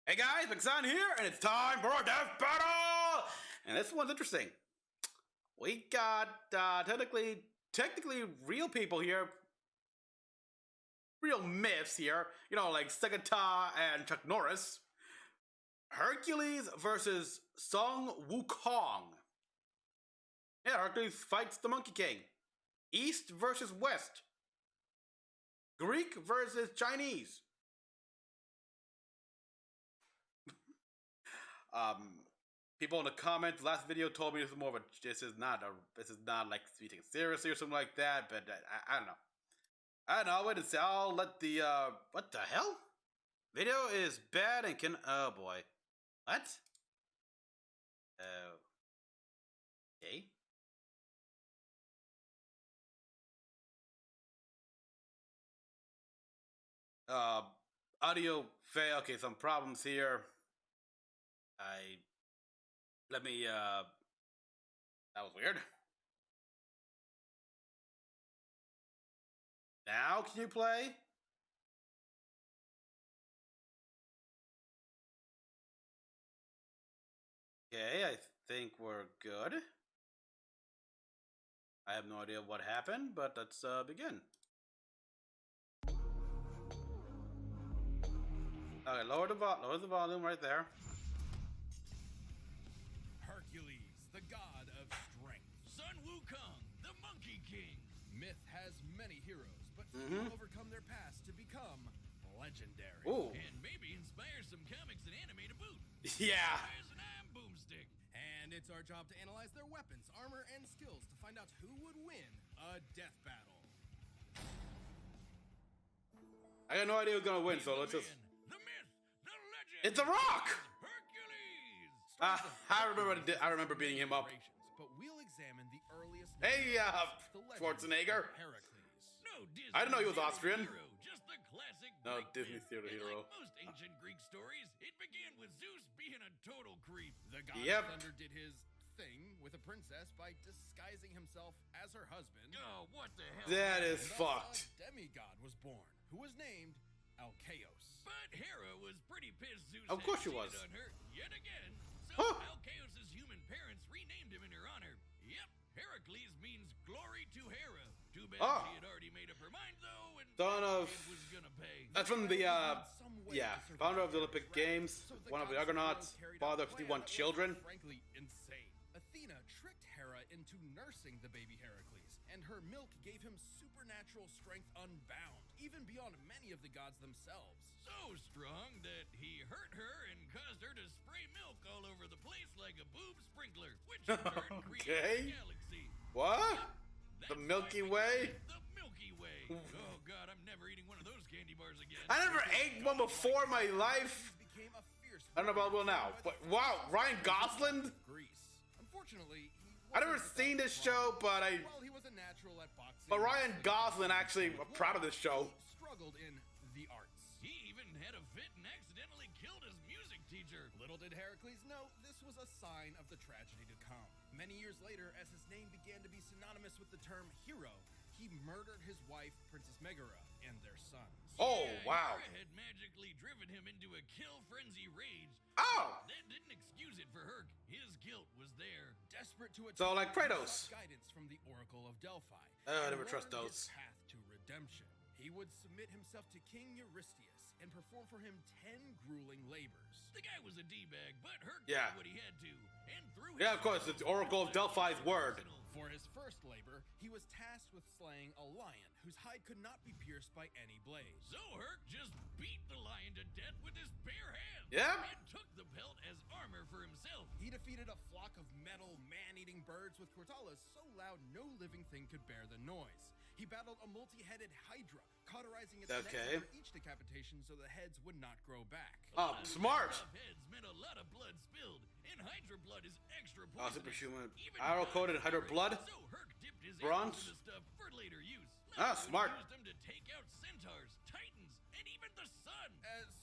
Hey guys, Mecha-san here, and it's time for a death battle! And this one's interesting. We got, technically real people here. Real myths here. You know, like Segata and Chuck Norris. Hercules versus Song Wukong. Yeah, Hercules fights the Monkey King. East versus West. Greek versus Chinese. People in the comments last video told me this is not like to be taken seriously or something like that, but I don't know. I'll wait and see. I'll let the what the hell? Video is bad and can oh boy. What? Okay. Audio fail. Okay, some problems here. That was weird. Now can you play? Okay, I think we're good. I have no idea what happened, but let's begin. Okay, lower the volume right there. Hercules, the god of strength. Son Wukong, the Monkey King. Myth has many heroes, but few overcome their past to become legendary. Ooh. And maybe inspire some comics and anime to boot. Yeah. There's an iron boomstick. And it's our job to analyze their weapons, armor, and skills to find out who would win a death battle. I got no idea who's gonna win, so let's just. The myth, the legend. It's The Rock. Hercules. I remember beating him up. But we'll examine the earliest. Hey, the legend Schwarzenegger. of Hercules. No Disney. I didn't know he was Austrian. Hero, just the classic. No, Greek Disney myth. theater And hero. Like most ancient Greek stories, it began with Zeus being a total creep. The god Yep. of thunder did his thing with a princess by disguising himself as her husband. Oh, what the hell? That is Thus, fucked. A demigod was born, who was named Alcaeus. But Hera was pretty pissed Zeus Of course she had was. cheated on her yet again. So Huh. Alcaeus' human parents renamed him in her honor. Yep, Heracles means glory to Hera. Too bad Oh. she had already made up her mind though, and Son of. it was gonna pay. That's from the Some way yeah, to survive founder of the his Olympic wrath. Games, So the one of the goddess Argonauts, Hera carried father out of a 51 plan that was, children. Frankly, insane. Athena tricked Hera into nursing the baby Heracles, and her milk gave him supernatural strength unbound, even beyond many of the gods themselves. So strong that he hurt her and caused her to spray milk all over the place like a boob sprinkler, which in turn created the galaxy. What? That's The Milky why we Way? call it The Milky Way. Oh god, I'm never eating one of those candy bars again. I never ate one before in my life. Hercules became a fierce I don't know about Will now, but wow, Ryan Gosling. Greece. Unfortunately, I never seen this show, but while he was a natural at boxing, But Ryan Gosling actually I'm proud of this show. he struggled in the arts. He even had a fit and accidentally killed his music teacher. Little did Heracles know this was a sign of the tragedy to come. Many years later, as his name began to be synonymous with the term hero, he murdered his wife, Princess Megara, and their sons. Oh Yeah, wow. Hera had magically driven him into a kill frenzy rage. Oh. That didn't excuse it for Herc. His guilt was there. Desperate to So, like he Kratos. sought guidance from the Oracle of Delphi. I and never trust learned those. his path to redemption. He would submit himself to King Eurystheus and perform for him 10 grueling labors. The guy was a D-bag, but Herc Yeah. did what he had to. And through Yeah, his of course, it's Oracle of Delphi's word. For his first labor, he was tasked with slaying a lion whose hide could not be pierced by any blade. So Herc just beat the lion to death with his bare hands. Yep. And took the pelt as armor for himself. He defeated a flock of metal, man-eating birds with cortalas so loud no living thing could bear the noise. He battled a multi-headed hydra, cauterizing its Okay. necks for each decapitation so the heads would not grow back. Oh, smart. Tough heads meant a lot of blood spilled, and Hydra blood is extra Oh, poisonous. superhuman. Even Arrow gods coated Hydra carry it, blood. So Herc dipped his Bronze. arrows in the stuff for later use. Ah, Like when he smart. Used them to take out centaurs, titans, and even the sun.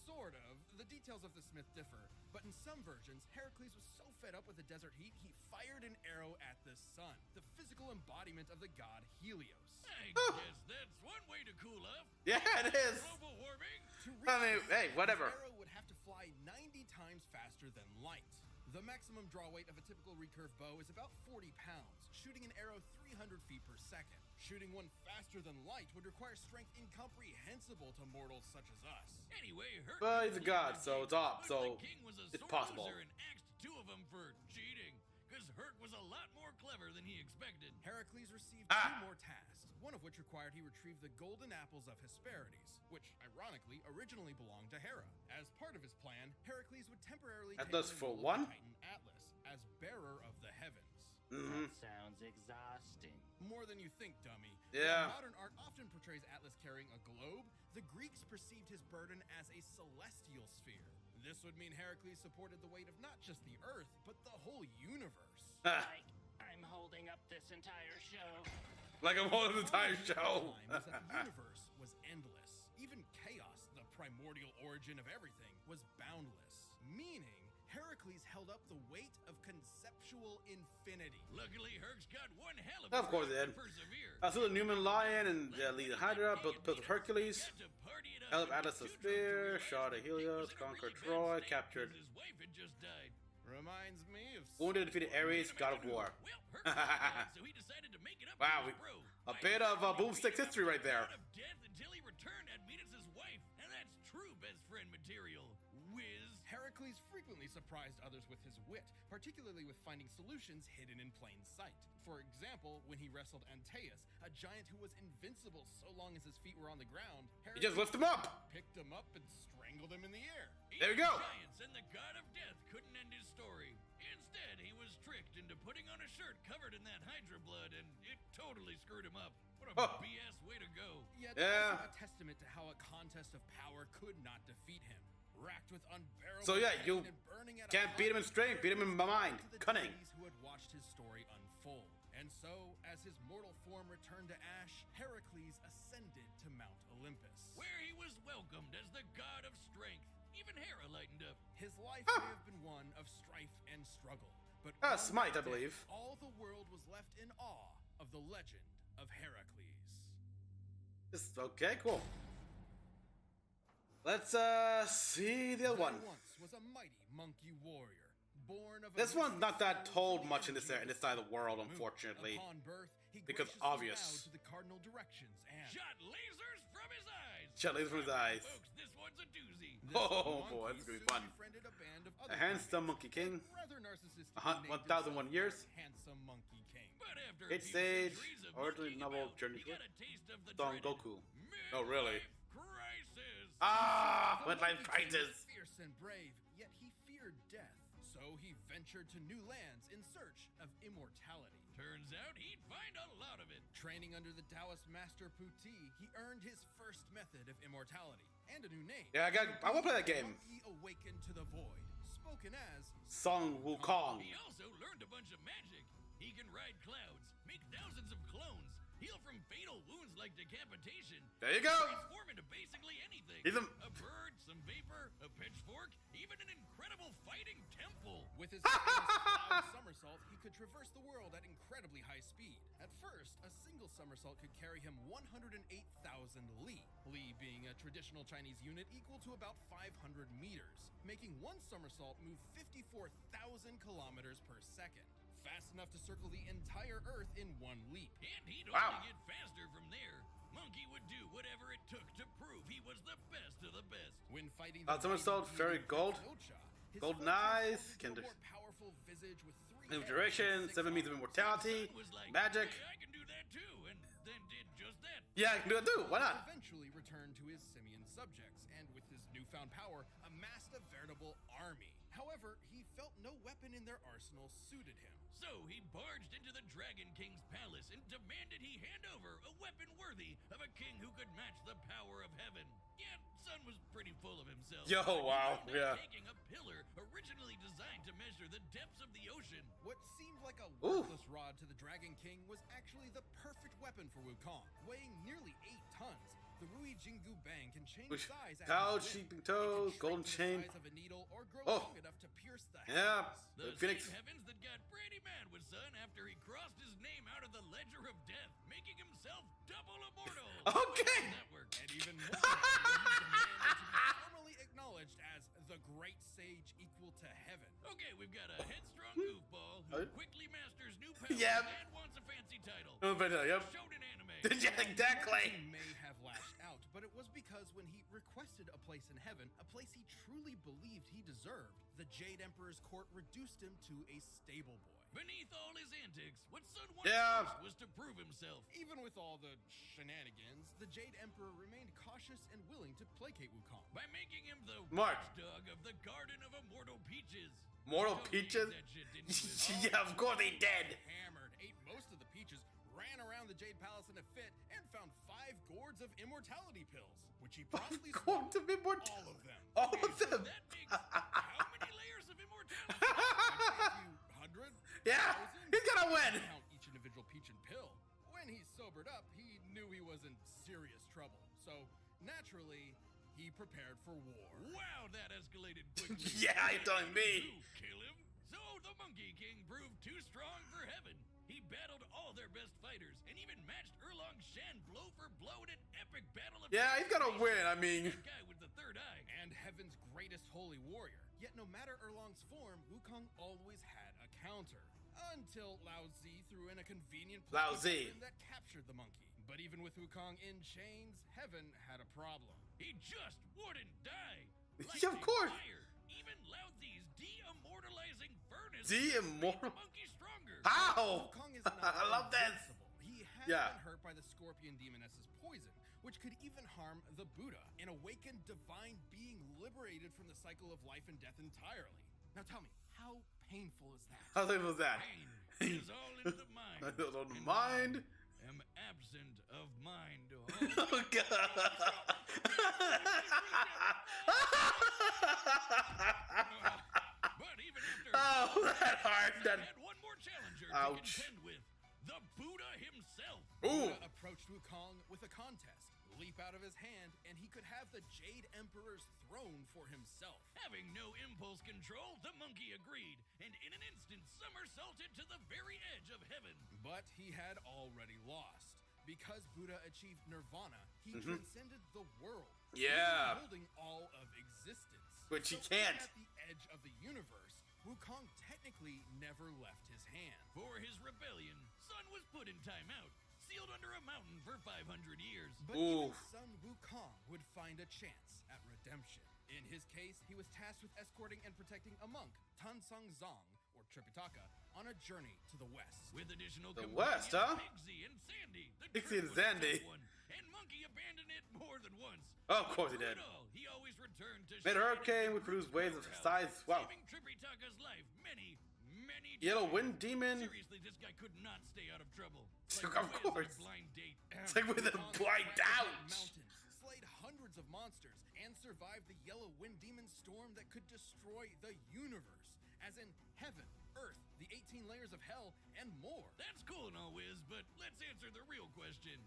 Sort of. The details of the Smith differ, but in some versions, Heracles was so fed up with the desert heat, he fired an arrow at the sun, the physical embodiment of the god Helios. I guess that's one way to cool off. Yeah, it is. Global warming. To reach I mean, this, hey, whatever. the arrow would have to fly 90 times faster than light. The maximum draw weight of a typical recurve bow is about 40 pounds, shooting an arrow 300 feet per second. Shooting one faster than light would require strength incomprehensible to mortals such as us. Anyway, Hercules. Well, he's a god, so it's up. But So the king was a it's sore possible. loser and axed two of them for cheating, because Herc was a lot more clever than he expected. Heracles received Ah! 2 more tasks, one of which required he retrieve the golden apples of Hesperides, which ironically originally belonged to Hera. As part of his plan, Heracles would temporarily take Atlas on the for role of one? the Titan Atlas as bearer of the heavens. mhm. That sounds exhausting. More than you think, dummy. Yeah. While modern art often portrays Atlas carrying a globe, the Greeks perceived his burden as a celestial sphere. This would mean Heracles supported the weight of not just the Earth, but the whole universe. Like, I'm holding up this entire show. Like I'm holding the entire show. Time was that the universe was endless. Even chaos, the primordial origin of everything, was boundless. Meaning, Heracles held up the weight of conceptual infinity. Luckily, Herc's got one hell of Of course reason he did. to persevere. Slew the Newman Lion and lead the Hydra, built the Hercules, Got to party it up held up and Atlas two the drums Spear, realized shot at the king Helios, was in a conquered really bad Troy, state captured, because his wife had just died. Reminds me of wounded, defeated Ares, god of war. Well, Herc was dead, so he decided to make it up Wow, to his bro. a bit of boomstick history right there. Out of death until he returned and meet his wife, and that's true best friend material. Whiz. Heracles frequently surprised others with his wit, particularly with finding solutions hidden in plain sight. For example, when he wrestled Antaeus, a giant who was invincible so long as his feet were on the ground, You just lift him up. picked him up and strangled him in the air. There you Even go. Giants and the god of death couldn't end his story. Instead, he was tricked into putting on a shirt covered in that Hydra blood, and it totally screwed him up. What a Oh. BS way to go. Yet Yeah. also a testament to how a contest of power could not defeat him. Racked with unbearable So yeah, pain you and burning at a can't beat him in heart, strength, beat him in mind, to the cunning. deities who had watched his story unfold. And so, as his mortal form returned to ash, Heracles ascended to Mount Olympus. Where he was welcomed as the god of strength. Even Hera lightened up. His life may have been one of strife and struggle, but one Smite, I day, believe. all the world was left in awe of the legend of Heracles. Okay, cool. Let's see the other one. There once was a mighty monkey warrior, born of a This one's not that mystic told soul much in this energy side of the world, moon. unfortunately. Upon birth, he because graciously obvious. bowed to the cardinal directions and Shot lasers from his eyes. Shot lasers from his eyes. Folks, this one's a doozy. this Oh, monkey boy, that's gonna be soon fun. befriended a band of A other handsome monkeys, monkey king. rather narcissistic. 1,001 years. Handsome monkey king. But after It's a few Sage, centuries of originally monkeying novel about, journey he got a taste of the Son dreaded Goku. Oh, really? midlife crisis. Ah, The midlife monkey king was crisis. fierce and brave, yet he feared death. So he ventured to new lands in search of immortality. Turns out he'd find a lot of it. Training under the Taoist master Puti, he earned his first method of immortality and a new name. Yeah, I want to play that game. Monkey Awakened to the Void, spoken as Song Wukong. He also learned a bunch of magic. He can ride clouds, make thousands of clones, heal from fatal wounds like decapitation. There you go. Transform into basically anything. He's a bird, some vapor, a pitchfork, even an incredible fighting temple. with his famous cloud somersault, he could traverse the world at incredibly high speed. At first, a single somersault could carry him 108,000 li. Li being a traditional Chinese unit equal to about 500 meters, making one somersault move 54,000 kilometers per second. Fast enough to circle the entire Earth in one leap. And he'd Wow. only get faster from there. Monkey would do whatever it took to prove he was the best of the best. When fighting somersault, fairy gold, golden eyes, can more powerful visage with three Move heads duration, and 7 means of immortality, Was like, magic. "Hey, I can do that too," and then did just that. Yeah, I can do it too. Why not? Eventually returned to his simian subjects, and with his newfound power, amassed a veritable army. However, he felt no weapon in their arsenal suited him. So he barged into the Dragon King's palace and demanded he hand over a weapon worthy of a king who could match the power of heaven. Yet, Sun was pretty full of himself. Yo, He wow, wound up yeah. Taking a pillar originally designed to measure the depths of the ocean. What seemed like a Ooh. worthless rod to the Dragon King was actually the perfect weapon for Wukong. Weighing nearly 8 tons, the Rui Jingu Bang can change Which- size at Cow, its whim. sheep and It can toes, shrink golden to the chain. size of a needle or grow Oh. long enough to pierce the Yeah. heavens. The Phoenix. same heavens that got pretty mad with Sun after he crossed his name out of the Ledger of Death, making himself double immortal. Okay. How does that work? And even more, he's demanded to be formally acknowledged as the great sage equal to heaven. Okay, we've got a headstrong goofball who Huh? quickly masters new powers Yep. and wants a fancy title. Oh, but, yep. Shonen anime. Yeah, exactly. He may have lashed out, but it was because when he requested a place in heaven, a place he truly believed he deserved, the Jade Emperor's court reduced him to a stable boy. Beneath all his antics, what Sun wanted Yeah. most was to prove himself. Even with all the shenanigans, the Jade Emperor remained cautious and willing to placate Wukong. By making him the Mark. watchdog of the Garden of Immortal Peaches. Mortal Totally Peaches? that shit, didn't you? Yeah, of course he did. Hammered, ate most of the peaches, ran around the Jade Palace in a fit, and found 5 gourds of immortality pills, which he promptly Going swallowed to be more. all of them. All Okay, of so them. that makes how many layers of immortality? I'd say a few hundred, Yeah, thousand. he's gonna win. Count each individual peach and pill. When he sobered up, he knew he was in serious trouble. So naturally, he prepared for war. Wow, that escalated quickly. Yeah, you're telling me. You kill him? So the Monkey King proved too strong for heaven. He battled all their best fighters and even matched Erlong Shen blow for blow in an epic battle of Yeah, he's gonna win. I mean, That guy with the third eye. And heaven's greatest holy warrior. Yet no matter Erlong's form, Wukong always had a counter. Until Lao Zi threw in a convenient Lao plot Zi. that captured the monkey. But even with Wukong in chains, heaven had a problem. He just wouldn't die. Yeah, of course. Fire. Even Lao Zi's de-immortalizing furnace De-immortal- made the monkey stronger. how? Wukong is not I love this. invincible. He has Yeah. been hurt by the scorpion demoness's poison, which could even harm the Buddha, an awakened divine being liberated from the cycle of life and death entirely. Now tell me, how painful is that? How simple was that? Pain is all in the mind. I was on the and mind. I am absent of mind. Oh God. But even after Oh, that hard. he That. had one more challenger Ouch. to contend with. The Buddha himself. Ooh. Buddha approached Wukong with a contest. Leap out of his hand, and he could have the Jade Emperor's throne for himself. Having no impulse control, the monkey agreed, and in an instant somersaulted to the very edge of heaven. But he had already lost. Because Buddha achieved nirvana, he transcended the world. Yeah. Holding all of existence. Which he So can't. even At the edge of the universe, Wukong technically never left his hand. For his rebellion, Sun was put in timeout, sealed under a mountain for 500 years. But Ooh. even son Wukong would find a chance at redemption. In his case, he was tasked with escorting and protecting a monk, Tansang Zong, or Tripitaka, on a journey to the west. With additional The companions, West, huh? Pigsy and Sandy. The Pigsy trip and was a Sandy. tough one, and Monkey abandoned it more than once. Oh, of course he Through did. it all, he always returned to Made a shine hurricane, in would produce Buddha's waves of powerhouse, size. Wow. saving Tripitaka's life many Yellow times. Wind Demon. Seriously, this guy could not stay out of trouble. Of Like Wiz on a course. blind date. It's like with a Wukong blind traveled ouch. mountains, slayed hundreds of monsters, and survived the Yellow Wind Demon storm that could destroy the universe, as in heaven, earth, the 18 layers of hell, and more. That's cool and all, Wiz, but let's answer the real question.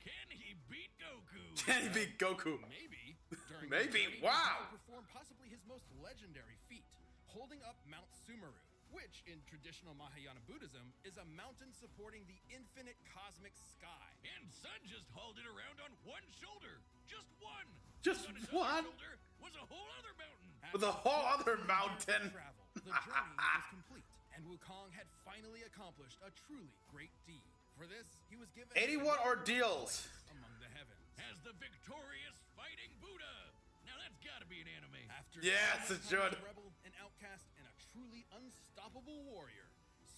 Can he beat Goku? Can he beat Goku? Maybe. During Maybe, his journey, wow. Wukong performed possibly his most legendary feat, holding up Mount Sumeru, which in traditional Mahayana Buddhism is a mountain supporting the infinite cosmic sky. And Sun just hauled it around on one shoulder. Just one. Just On his one? other shoulder was a whole other mountain. With a whole other After 14 years of mountain. travel, the journey was complete, and Wukong had finally accomplished a truly great deed. For this, he was given 81 ordeals. among the heavens. As the victorious fighting Buddha. Now that's gotta be an anime. After Yes, being it a should. rebel, an outcast, and a truly unstoppable warrior,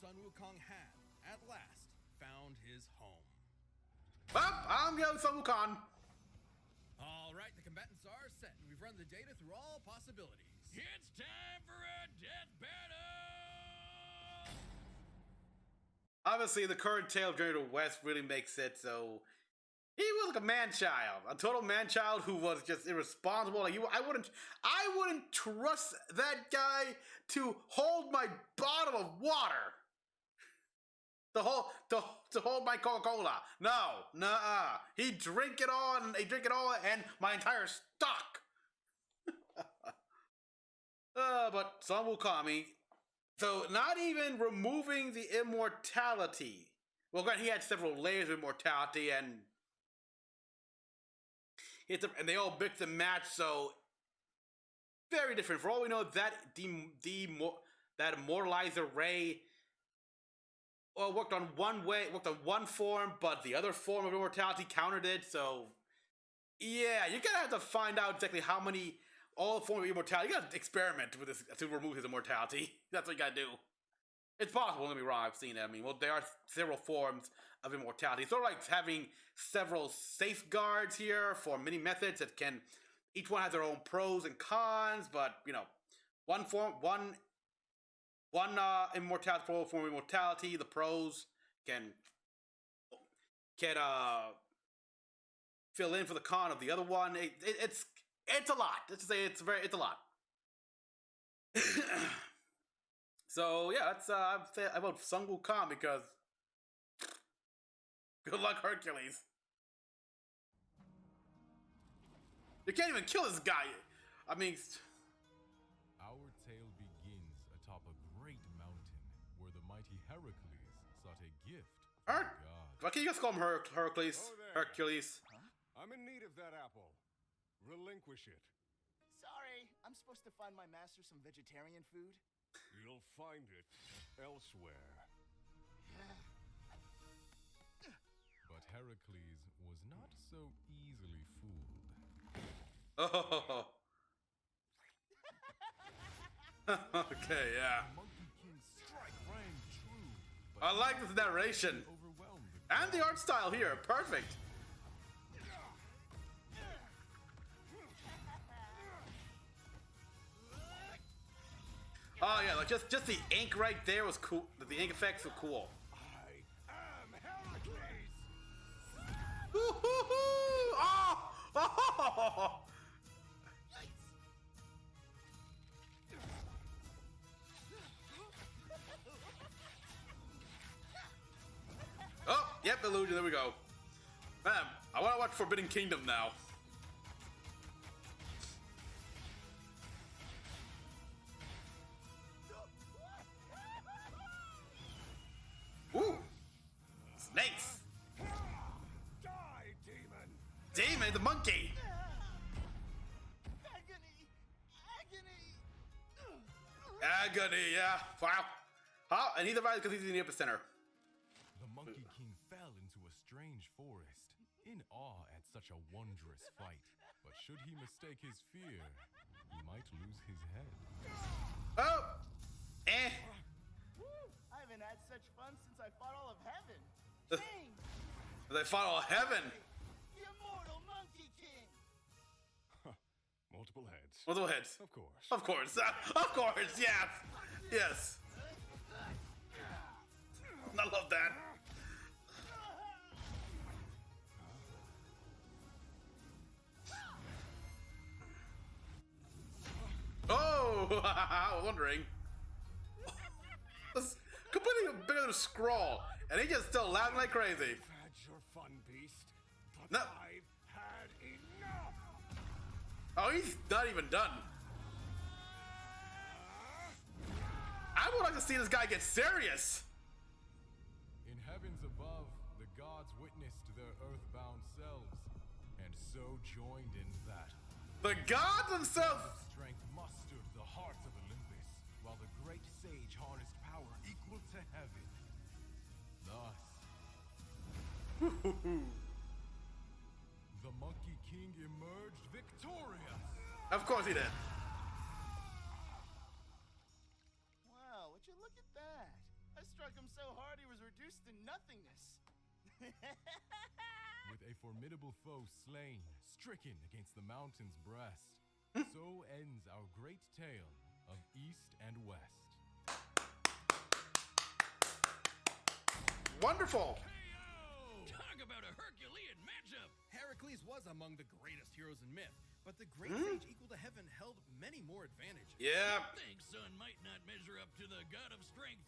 Sun Wukong had, at last, found his home. Well, I'm going Sun Wukong. All right, the combatants are set, and we've run the data through all possibilities. It's time for a death battle! Obviously, the current tale of Journey to the West really makes it so he was like a man-child, a total man-child who was just irresponsible. Like I wouldn't trust that guy to hold my bottle of water. to hold my Coca-Cola. No, nuh-uh. He drink it all and my entire stock. But Son Wukong, so not even removing the immortality. Well, granted, he had several layers of immortality, and they all mixed and matched, so very different. For all we know, that that immortalizer ray worked on one form, but the other form of immortality countered it. So yeah, you're gonna have to find out exactly how many all forms of immortality. You gotta experiment with this to remove his immortality. That's what you gotta do. It's possible, don't get me wrong, I've seen it. I mean, well, there are several forms of immortality. It's sort of like having several safeguards here for many methods that can, each one has their own pros and cons, but, you know, one immortality, form of immortality, the pros can fill in for the con of the other one. It's a lot. Let's just say it's a lot. So yeah, that's I vote Son Wukong because good luck, Hercules. You can't even kill this guy. I mean, our tale begins atop a great mountain where the mighty Hercules sought a gift from God. Why can't you just call him Hercules? Hercules. Huh? I'm in need of that apple. Relinquish it. Sorry, I'm supposed to find my master some vegetarian food. You'll find it elsewhere. But Hercules was not so easily fooled. Oh. Okay, yeah. The Monkey King's strike rang true, but I like this narration. overwhelmed the And the art style here, perfect. Oh yeah, like just the ink right there was cool. The ink effects were cool. I am Hercules! Woo-hoo-hoo! Oh! Oh! Oh, yep, illusion. There we go. Man, I want to watch Forbidden Kingdom now. Ooh! Snakes! Die, demon! Demon, the monkey! Agony, yeah. Wow. Oh, and he survived because he's in the epicenter. The Monkey King fell into a strange forest, in awe at such a wondrous fight. But should he mistake his fear, he might lose his head. Oh! Eh. I haven't had such fun since I fought all of heaven. Uh, King! They fought all heaven. The immortal Monkey King! Multiple heads. Multiple heads. Of course. Of course. Of course, yes. Yes. I love that. Oh! I was wondering. It's completely bigger than a scroll. And he just still laughing like crazy. You've had your fun, beast. But No. I've had enough! Oh, he's not even done. I would like to see this guy get serious. In heavens above, the gods witnessed their earthbound selves, and so joined in that. The gods themselves. Strength mustered the hearts of Olympus, while the great sage harnessed power equal to heaven. Thus, the Monkey King emerged victorious. Of course he did. Wow, would you look at that? I struck him so hard he was reduced to nothingness. With a formidable foe slain, stricken against the mountain's breast, so ends our great tale of East and West. Wonderful. Talk about a Herculean matchup! Hercules was among the greatest heroes in myth, but the great sage equal to heaven held many more advantages. Yeah. Think Son might not measure up to the god of strength,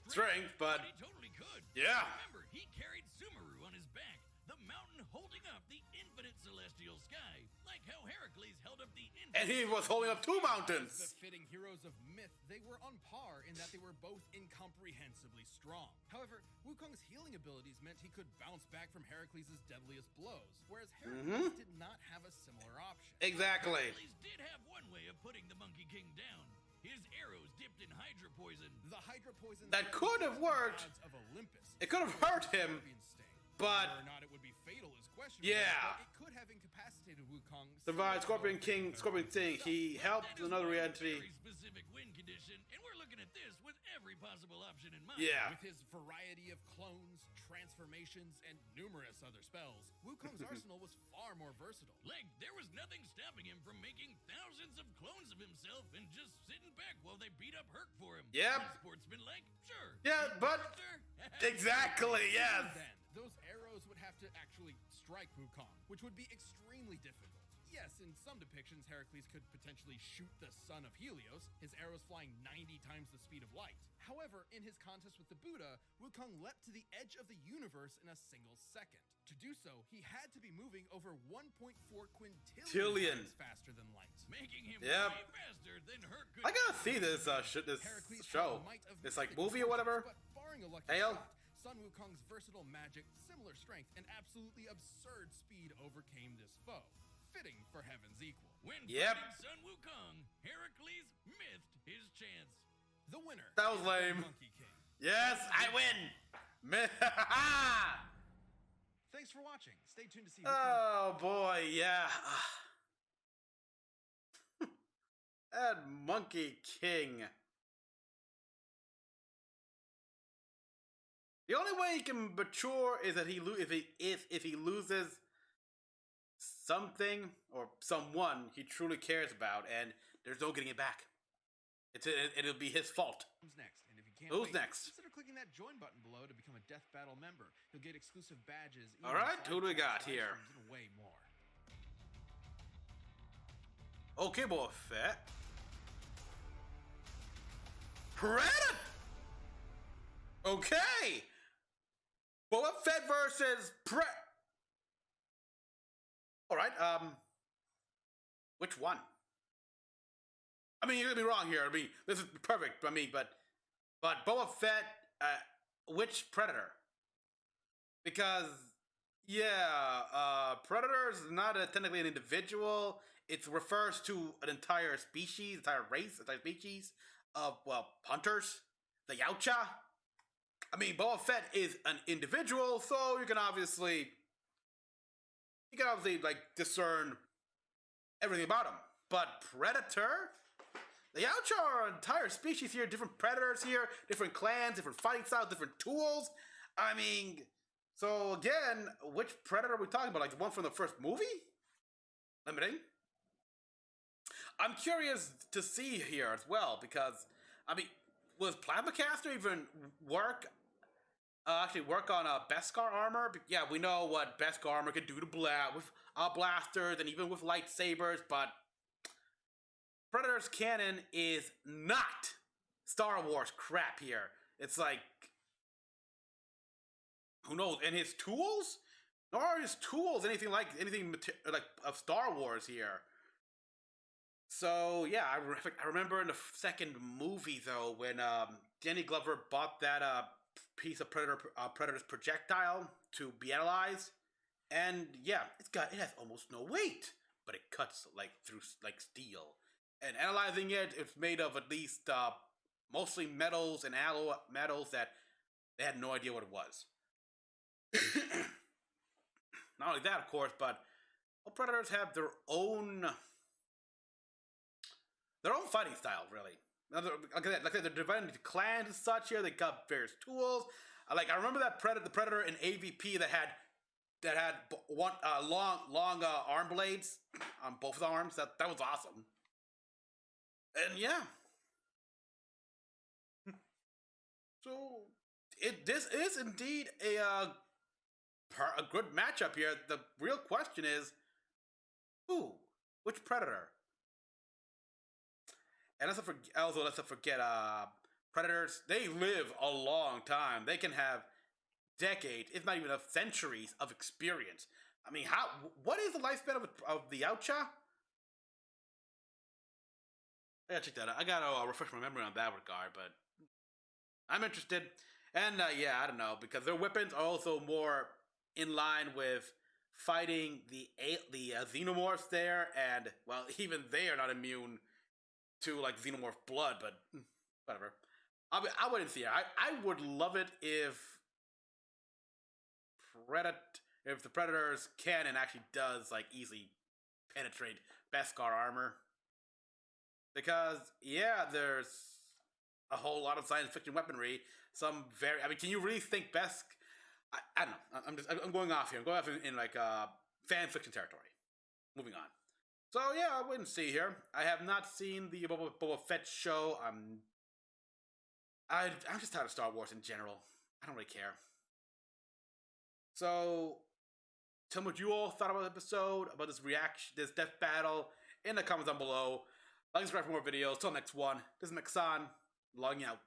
strength, but he totally could. yeah. Remember, he carried Sumeru on his back, the mountain holding up the infinite celestial sky, like how Hercules held up the infinite. And he was holding up 2 The mountains. fitting heroes of myth, they were on par in that they were both incomprehensibly strong. However, Wukong's healing abilities meant he could bounce back from Hercules' deadliest blows, whereas Hercules did not have a similar option. Exactly. Hercules did have one way of putting the Monkey King down. His arrows dipped in Hydra poison. The Hydra poison That could have worked. gods of Olympus. It could have hurt him, Scorpion sting. but Whether or not it would be fatal is questionable. Yeah. But it could have incapacitated Wukong. survived Scorpion King, Scorpion Thing. He helped That is another one entity. very specific win condition, and we're looking at this with every possible option in mind. Yeah. With his variety of clones, transformations, and numerous other spells, Wukong's arsenal was far more versatile. Like, there was nothing stopping him from making thousands of clones of himself and just sitting back while they beat up Herc for him. Yep. Sportsman-like, sure. Yeah, but Character? exactly, yes. Then, those arrows would have to actually strike Wukong, which would be extremely difficult. Yes, in some depictions, Hercules could potentially shoot the son of Helios, his arrows flying 90 times the speed of light. However, in his contest with the Buddha, Wukong leapt to the edge of the universe in a single second. To do so, he had to be moving over 1.4 quintillion times faster than light. Making him Yep. way faster than Herc could. I gotta see this this Hercules show. had the might of This like mythic movie or whatever. But barring a lucky Hail. shot, Sun Wukong's versatile magic, similar strength, and absolutely absurd speed overcame this foe. Fitting for heaven's equal. When Yep. fighting Sun Wukong, Heracles missed his chance. The winner. That was is the lame. Monkey King. Yes, I win. Thanks for watching. Stay tuned to see who Oh boy, yeah. That Monkey King. The only way he can mature is that if he loses something or someone he truly cares about, and there's no getting it back. It'll be his fault. comes next. And if you can't Who's wait, next? consider clicking that join button below to become a Death Battle member. You'll get exclusive badges. All right, emails, who do we live got chats, live here? streams, and way more. Okay, Boba Fett. Predator. Okay. Boba Fett versus All right. Which one? I mean, you're gonna be wrong here. I mean, this is perfect. I mean, but Boba Fett. Which Predator? Because yeah, Predator is not technically an individual. It refers to an entire species, entire race, entire species of hunters, the Yautja. I mean, Boba Fett is an individual, so you can obviously like discern everything about him. But Predator, the Yautja are an entire species here, different predators here, different clans, different fighting styles, different tools. I mean, so again, which Predator are we talking about? Like the one from the first movie? Limiting. I'm curious to see here as well because, I mean, was Plasmacaster even work on Beskar armor? Yeah, we know what Beskar armor can do to with blasters and even with lightsabers, but Predator's canon is not Star Wars crap here. It's like, who knows? And his tools? Nor are his tools anything like of Star Wars here. So yeah, I remember in the second movie though when Danny Glover bought that piece of Predator's projectile to be analyzed, and yeah, it has almost no weight, but it cuts like through like steel. And analyzing it, it's made of at least mostly metals and alloy metals that they had no idea what it was. Not only that, of course, but all Predators have their own fighting style, really. Like they're divided into clans and such here. They got various tools. I remember that the Predator in AVP that had one long arm blades on both of the arms. That was awesome. And yeah, so this is indeed a good matchup here. The real question is, which Predator? And let's not forget, Predators, they live a long time. They can have decades, if not even centuries of experience. I mean, what is the lifespan of the Yautja? I gotta check that out. I gotta refresh my memory on that regard, but I'm interested. And yeah, I don't know, because their weapons are also more in line with fighting the xenomorphs there, and well, even they are not immune to like xenomorph blood, but whatever. I wouldn't see it. I would love it if if the Predator's cannon actually does like easily penetrate Beskar armor. Because yeah, there's a whole lot of science fiction weaponry. Some very, I mean, can you really think I don't know. I'm going off here. I'm going off in like fan fiction territory. Moving on. So yeah, I wouldn't see here. I have not seen the Boba Fett show. I'm just tired of Star Wars in general. I don't really care. So tell me what you all thought about the episode, about this reaction, this death battle, in the comments down below. Like and subscribe for more videos. Till next one. This is Mecha-san, logging out.